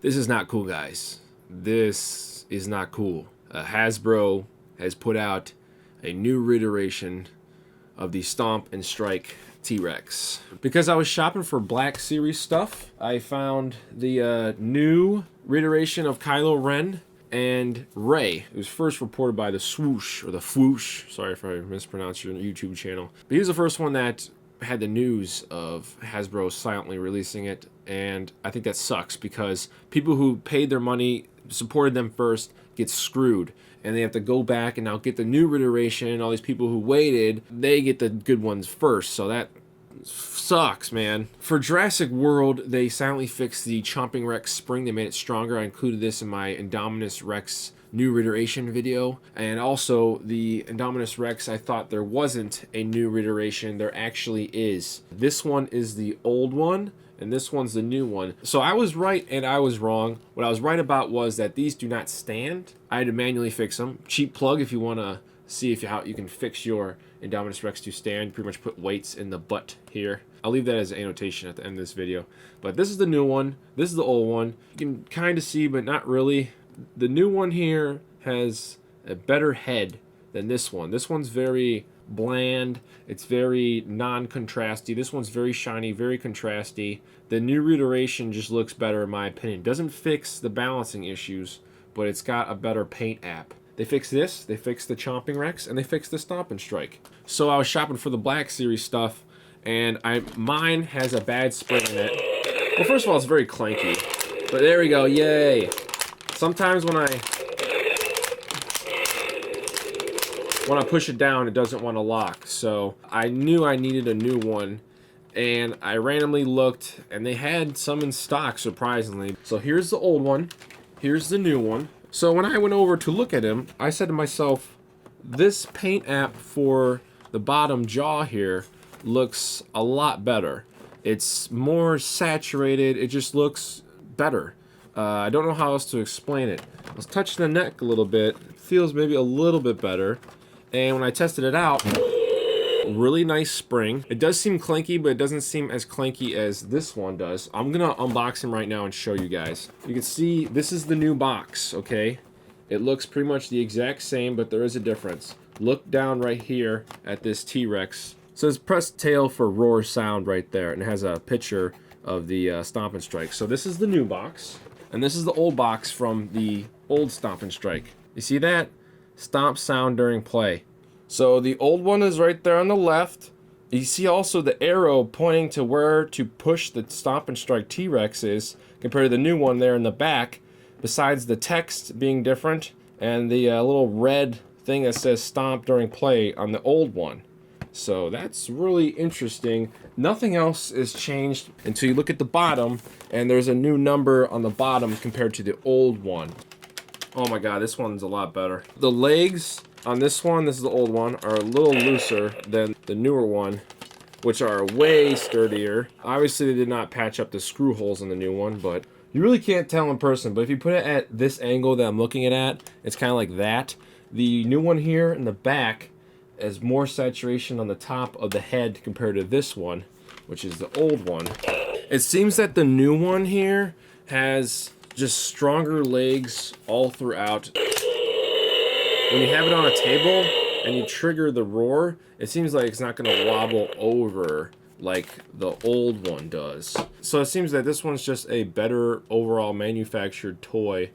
This is not cool, guys. This is not cool. Hasbro has put out a new reiteration of the Stomp and Strike T-Rex. Because I was shopping for Black Series stuff, I found the new reiteration of Kylo Ren and Rey. It was first reported by the Swoosh, or the Fwosh. Sorry if I mispronounced your YouTube channel. But he was the first one that had the news of Hasbro silently releasing it, and I think that sucks because people who paid their money, supported them first, get screwed, and they have to go back and now get the new reiteration. All these people who waited, they get the good ones first, so that sucks, man. For Jurassic World, they silently fixed the Chomping Rex spring. They made it stronger. I included this in my Indominus Rex new reiteration video. And also the Indominus Rex, I thought there wasn't a new reiteration. There actually is. This one is the old one and this one's the new one. So I was right and I was wrong. What I was right about was that these do not stand. I had to manually fix them. Cheap plug if you want to see how you can fix your Indominus Rex to stand. Pretty much put weights in the butt here. I'll leave that as an annotation at the end of this video. But this is the new one. This is the old one. You can kind of see, but not really. The new one here has a better head than this one. This one's very bland. It's very non-contrasty. This one's very shiny, very contrasty. The new reiteration just looks better in my opinion. Doesn't fix the balancing issues, but it's got a better paint app. They fixed this, they fixed the Chomping Rex, and they fixed the Stomp and Strike. So I was shopping for the Black Series stuff, and mine has a bad spring in it. Well, first of all, it's very clanky. But there we go, yay! Sometimes when I push it down, it doesn't want to lock. So I knew I needed a new one, and I randomly looked, and they had some in stock, surprisingly. So here's the old one, here's the new one. So when I went over to look at him, I said to myself, this paint app for the bottom jaw here looks a lot better. It's more saturated, it just looks better. I don't know how else to explain it. I was touching the neck a little bit. It feels maybe a little bit better. And when I tested it out, really nice spring. It does seem clanky, but it doesn't seem as clanky as this one does. I'm gonna unbox him right now and show you guys. You can see this is the new box, okay? It looks pretty much the exact same, but there is a difference. Look down right here at this T-Rex. It says press tail for roar sound right there, and it has a picture of the Stomp and Strike. So this is the new box. And this is the old box from the old Stomp and Strike. You see that? Stomp sound during play. So the old one is right there on the left. You see also the arrow pointing to where to push the Stomp and Strike T-Rex is compared to the new one there in the back. Besides the text being different and the little red thing that says Stomp during play on the old one. So that's really interesting. Nothing else is changed until you look at the bottom, and there's a new number on the bottom compared to the old one. Oh my god, this one's a lot better. The legs on this one, this is the old one, are a little looser than the newer one, which are way sturdier. Obviously they did not patch up the screw holes in the new one, but you really can't tell in person. But if you put it at this angle that I'm looking at, it's kind of like that. The new one here in the back has more saturation on the top of the head compared to this one, which is the old one. It seems that the new one here has just stronger legs all throughout. When you have it on a table and you trigger the roar, it seems like it's not gonna wobble over like the old one does. So it seems that this one's just a better overall manufactured toy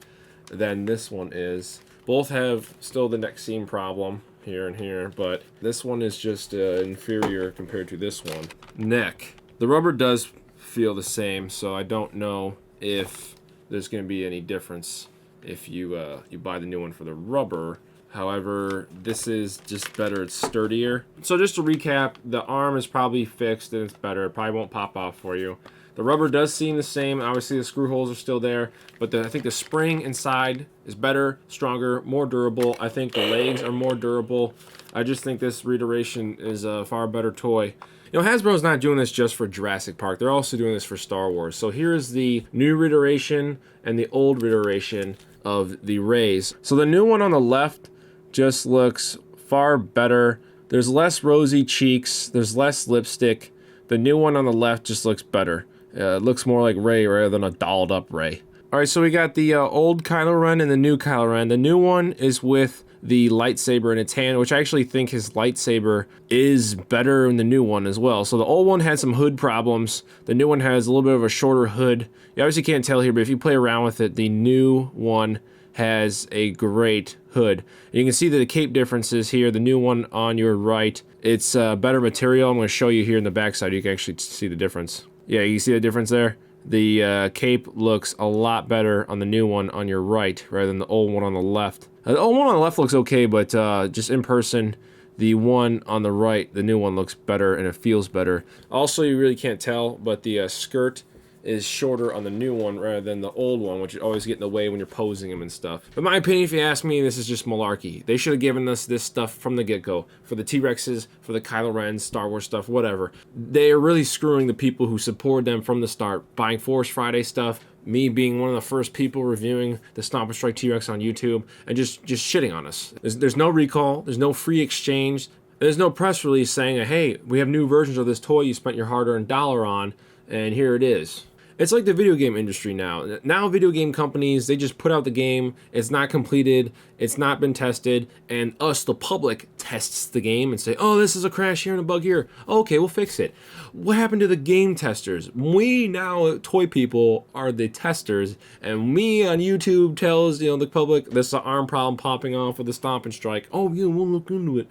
than this one is. Both have still the neck seam problem here and here, but this one is just inferior compared to this one. Neck. The rubber does feel the same, so I don't know if there's going to be any difference if you buy the new one for the rubber. However, this is just better, it's sturdier. So just to recap, the arm is probably fixed and it's better. It probably won't pop off for you. The rubber does seem the same. Obviously the screw holes are still there, but I think the spring inside is better, stronger, more durable. I think the legs are more durable. I just think this reiteration is a far better toy. You know, Hasbro's not doing this just for Jurassic Park. They're also doing this for Star Wars. So here is the new reiteration and the old reiteration of the Reys. So the new one on the left just looks far better. There's less rosy cheeks. There's less lipstick. The new one on the left just looks better. It looks more like Rey rather than a dolled up Rey. All right, so we got the old Kylo Ren and the new Kylo Ren. The new one is with the lightsaber in its hand, which I actually think his lightsaber is better in the new one as well. So the old one had some hood problems. The new one has a little bit of a shorter hood. You obviously can't tell here, but if you play around with it, the new one has a great hood. And you can see the cape differences here. The new one on your right, it's better material. I'm going to show you here in the backside. You can actually see the difference. Yeah, you see the difference there? The cape looks a lot better on the new one on your right rather than the old one on the left. The old one on the left looks okay, but just in person, the one on the right, the new one looks better and it feels better. Also, you really can't tell, but the skirt is shorter on the new one rather than the old one, which always get in the way when you're posing them and stuff. But my opinion, if you ask me, this is just malarkey. They should have given us this stuff from the get-go. For the T-Rexes, for the Kylo Ren, Star Wars stuff, whatever. They are really screwing the people who support them from the start. Buying Fwosh Friday stuff, me being one of the first people reviewing the Stomp and Strike T-Rex on YouTube, and just shitting on us. There's no recall, there's no free exchange, there's no press release saying, hey, we have new versions of this toy you spent your hard-earned dollar on, and here it is. It's like the video game industry now. Now video game companies, they just put out the game, it's not completed, it's not been tested, and us, the public, tests the game and say, oh, this is a crash here and a bug here. Okay, we'll fix it. What happened to the game testers? We now, toy people, are the testers, and me on YouTube tells, you know, the public, there's an arm problem popping off with the Stomp and Strike. Oh, yeah, we'll look into it.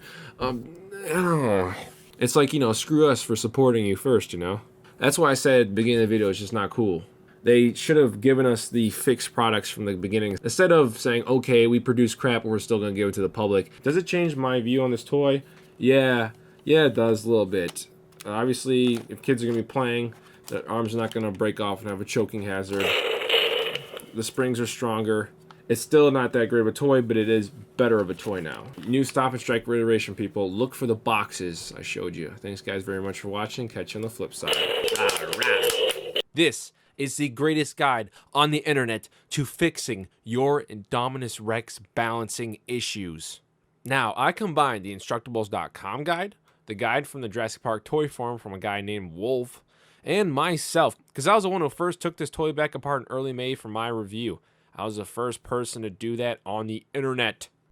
It's like, you know, screw us for supporting you first, you know? That's why I said at the beginning of the video, it's just not cool. They should have given us the fixed products from the beginning. Instead of saying, okay, we produce crap, but we're still going to give it to the public. Does it change my view on this toy? Yeah, it does a little bit. Obviously, if kids are going to be playing, the arms are not going to break off and have a choking hazard. The springs are stronger. It's still not that great of a toy, but it is better of a toy now. New Stomp and Strike Reiteration, people. Look for the boxes I showed you. Thanks, guys, very much for watching. Catch you on the flip side. This is the greatest guide on the internet to fixing your Indominus Rex balancing issues. Now, I combined the Instructables.com guide, the guide from the Jurassic Park toy forum from a guy named Wolf, and myself, because I was the one who first took this toy back apart in early May for my review. I was the first person to do that on the internet.